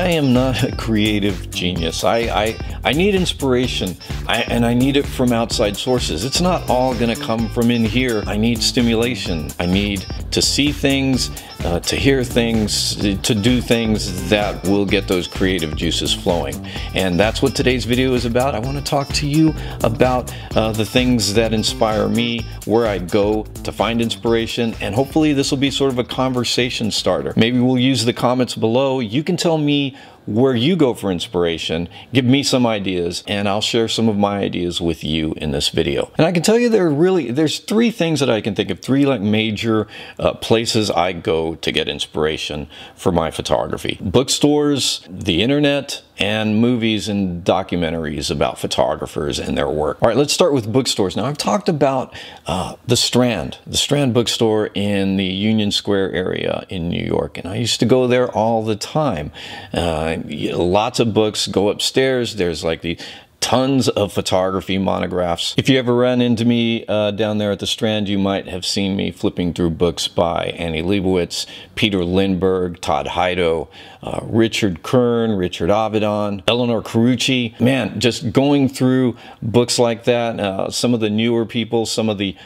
I am not a creative genius. I need inspiration, and I need it from outside sources. It's not all gonna come from in here. I need stimulation. I need to see things, to hear things, to do things that will get those creative juices flowing. And that's what today's video is about. I want to talk to you about the things that inspire me, where I go to find inspiration, and hopefully this will be sort of a conversation starter. Maybe we'll use the comments below. You can tell me where you go for inspiration, give me some ideas, and I'll share some of my ideas with you in this video. And I can tell you there's three things that I can think of, three like major places I go to get inspiration for my photography. Bookstores, the internet, and movies and documentaries about photographers and their work. All right, let's start with bookstores. Now, I've talked about the Strand bookstore in the Union Square area in New York, and I used to go there all the time. Lots of books. Go upstairs, there's like the tons of photography monographs. If you ever run into me down there at the Strand, you might have seen me flipping through books by Annie Leibovitz, Peter Lindbergh, Todd Heido, Richard Kern, Richard Avedon, Eleanor Carucci. Man, just going through books like that. Some of the newer people, some of the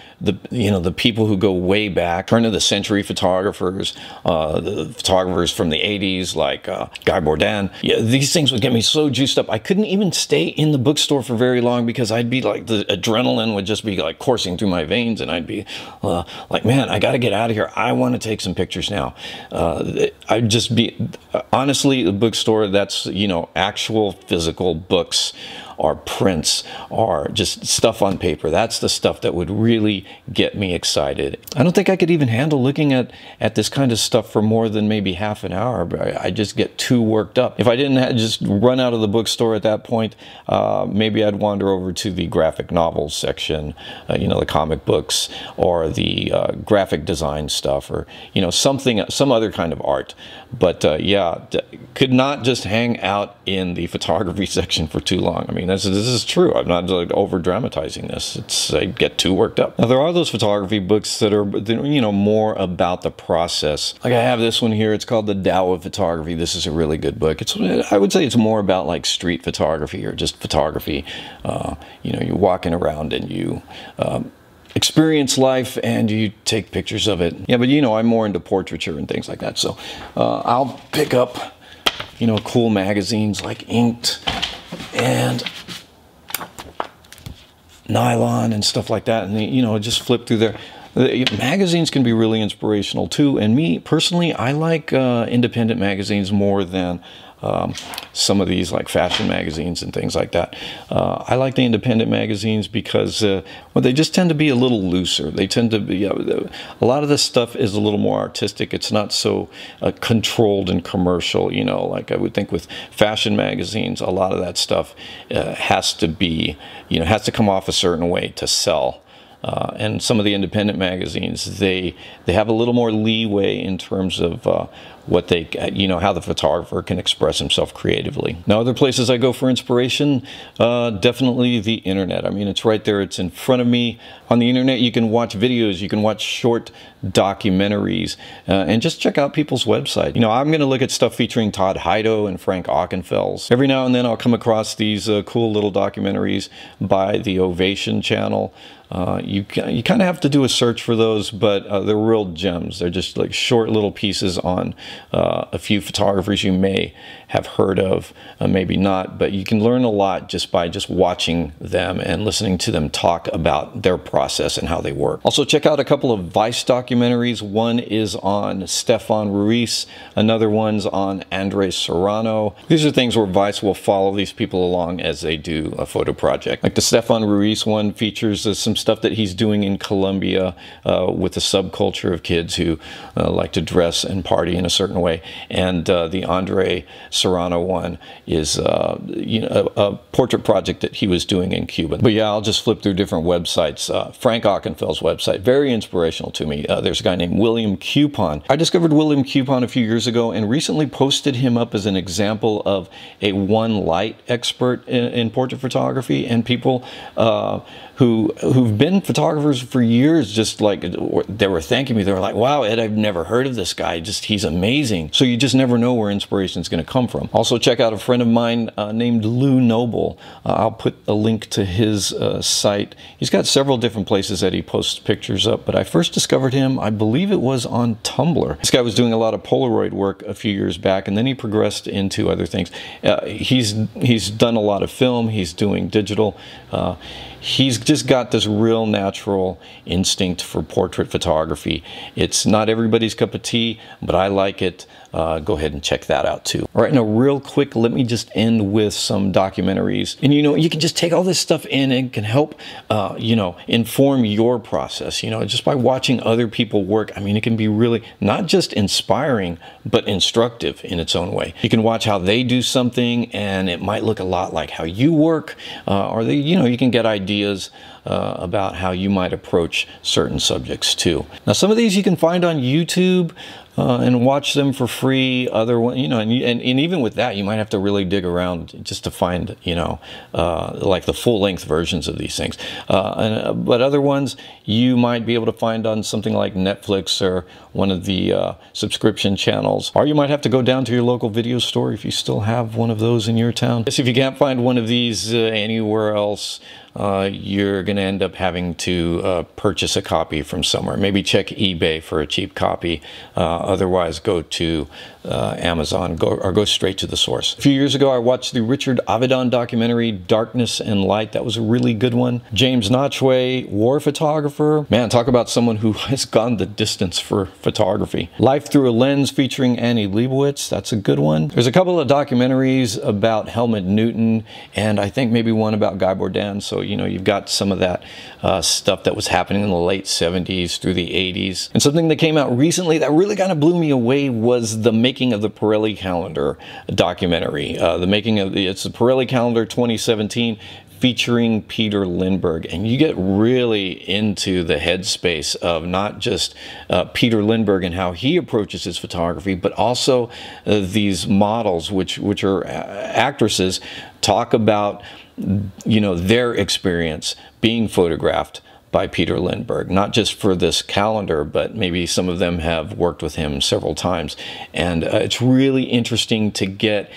people who go way back, turn of the century photographers, the photographers from the 80s like Guy Bourdin. Yeah, these things would get me so juiced up. I couldn't even stay in the bookstore for very long because I'd be like, the adrenaline would just be like coursing through my veins, and I'd be like, man, I got to get out of here. I want to take some pictures now. I'd just be, honestly, the bookstore, that's, actual physical books or prints or just stuff on paper. That's the stuff that would really get me excited. I don't think I could even handle looking at this kind of stuff for more than maybe half an hour, but I just get too worked up. If I didn't just run out of the bookstore at that point, maybe I'd wander over to the graphic novels section, the comic books, or the graphic design stuff, or some other kind of art. But yeah, could not just hang out in the photography section for too long. I mean, this is true. I'm not like over dramatizing this. I get too worked up. Now, there are those photography books that are, more about the process. Like I have this one here. It's called The Tao of Photography. This is a really good book. I would say it's more about like street photography or just photography. You're walking around and you experience life and you take pictures of it. Yeah, but I'm more into portraiture and things like that. So I'll pick up, cool magazines like Inked and Nylon and stuff like that, and just flip through there. The magazines can be really inspirational too, and me personally, I like independent magazines more than some of these like fashion magazines and things like that. I like the independent magazines because they just tend to be a little looser. They tend to be, a lot of this stuff is a little more artistic. It's not so controlled and commercial, like I would think with fashion magazines. A lot of that stuff has to be, has to come off a certain way to sell. And some of the independent magazines, they have a little more leeway in terms of what they, how the photographer can express himself creatively. Now, other places I go for inspiration, definitely the internet. I mean, it's right there. It's in front of me. On the internet, you can watch videos, you can watch short documentaries, and just check out people's website. I'm going to look at stuff featuring Todd Heido and Frank Ockenfels. Every now and then I'll come across these cool little documentaries by the Ovation channel. You kind of have to do a search for those, but they're real gems. They're just like short little pieces on a few photographers you may have heard of, maybe not, but you can learn a lot just by watching them and listening to them talk about their process and how they work. Also, check out a couple of Vice documentaries. One is on Stefan Ruiz, another one's on Andres Serrano. These are things where Vice will follow these people along as they do a photo project. Like the Stefan Ruiz one features some stuff that he's doing in Colombia with the subculture of kids who like to dress and party in a certain way. And the Andre Serrano one is a portrait project that he was doing in Cuba. But yeah, I'll just flip through different websites. Frank Ockenfel's website, very inspirational to me. There's a guy named William Cupon. I discovered William Cupon a few years ago and recently posted him up as an example of a one light expert in portrait photography, and people who've been photographers for years, just like they were thanking me. They were like, wow, Ed, I've never heard of this guy. He's amazing. So you just never know where inspiration is going to come from. Also check out a friend of mine named Lou Noble. I'll put a link to his site. He's got several different places that he posts pictures up, but I first discovered him, I believe it was on Tumblr. This guy was doing a lot of Polaroid work a few years back, and then he progressed into other things. He's done a lot of film, he's doing digital. He's just got this real natural instinct for portrait photography. It's not everybody's cup of tea, but I like it. Go ahead and check that out too. All right, now real quick, let me just end with some documentaries. And you know, you can just take all this stuff in and it can help, you know, inform your process. You know, just by watching other people work, I mean, it can be really not just inspiring, but instructive in its own way. You can watch how they do something and it might look a lot like how you work, or you know, you can get ideas about how you might approach certain subjects too. Now, some of these you can find on YouTube and watch them for free. Other one, you know, and even with that, you might have to really dig around just to find, you know, like the full-length versions of these things. But other ones you might be able to find on something like Netflix or one of the subscription channels, or you might have to go down to your local video store if you still have one of those in your town. If you can't find one of these anywhere else, you're going to end up having to purchase a copy from somewhere. Maybe check eBay for a cheap copy. Otherwise, go to Amazon or go straight to the source. A few years ago, I watched the Richard Avedon documentary, Darkness and Light. That was a really good one. James Notchway, war photographer. Man, talk about someone who has gone the distance for photography. Life Through a Lens featuring Annie Leibovitz. That's a good one. There's a couple of documentaries about Helmut Newton, and I think maybe one about Guy Bourdin. So, you know, you've got some of that stuff that was happening in the late 70s through the 80s. And something that came out recently that really kind of blew me away was the Making of the Pirelli Calendar documentary. It's the Pirelli Calendar 2017 featuring Peter Lindbergh, and you get really into the headspace of not just Peter Lindbergh and how he approaches his photography, but also these models, which are actresses, talk about, you know, their experience being photographed by Peter Lindbergh, not just for this calendar, but maybe some of them have worked with him several times. And it's really interesting to get,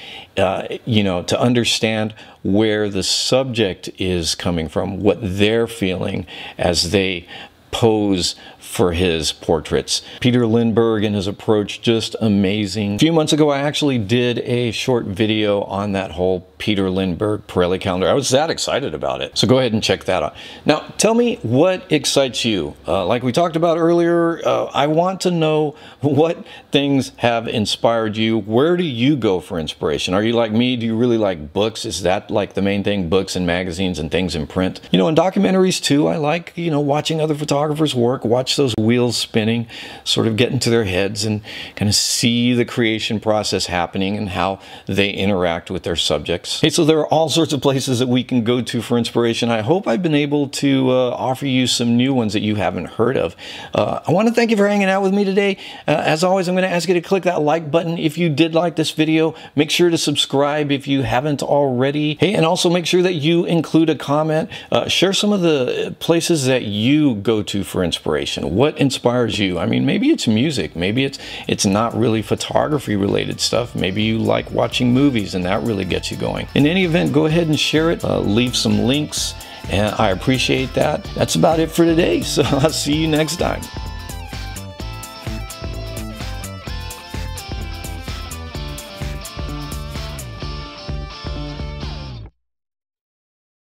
you know, to understand where the subject is coming from, what they're feeling as they pose for his portraits. Peter Lindbergh and his approach, just amazing. A few months ago, I actually did a short video on that whole Peter Lindbergh Pirelli calendar. I was that excited about it. So go ahead and check that out. Now, tell me what excites you. Like we talked about earlier, I want to know what things have inspired you. Where do you go for inspiration? Are you like me? Do you really like books? Is that like the main thing? Books and magazines and things in print? You know, in documentaries too, I like, you know, watching other photographers work, watch those wheels spinning, sort of get into their heads and kind of see the creation process happening and how they interact with their subjects. Hey, so there are all sorts of places that we can go to for inspiration. I hope I've been able to offer you some new ones that you haven't heard of. I want to thank you for hanging out with me today. As always, I'm going to ask you to click that like button if you did like this video. Make sure to subscribe if you haven't already. Hey, and also make sure that you include a comment. Share some of the places that you go to for inspiration. What inspires you? I mean, maybe it's music. Maybe it's not really photography related stuff. Maybe you like watching movies and that really gets you going. In any event, go ahead and share it. Leave some links, and I appreciate that. That's about it for today, so I'll see you next time.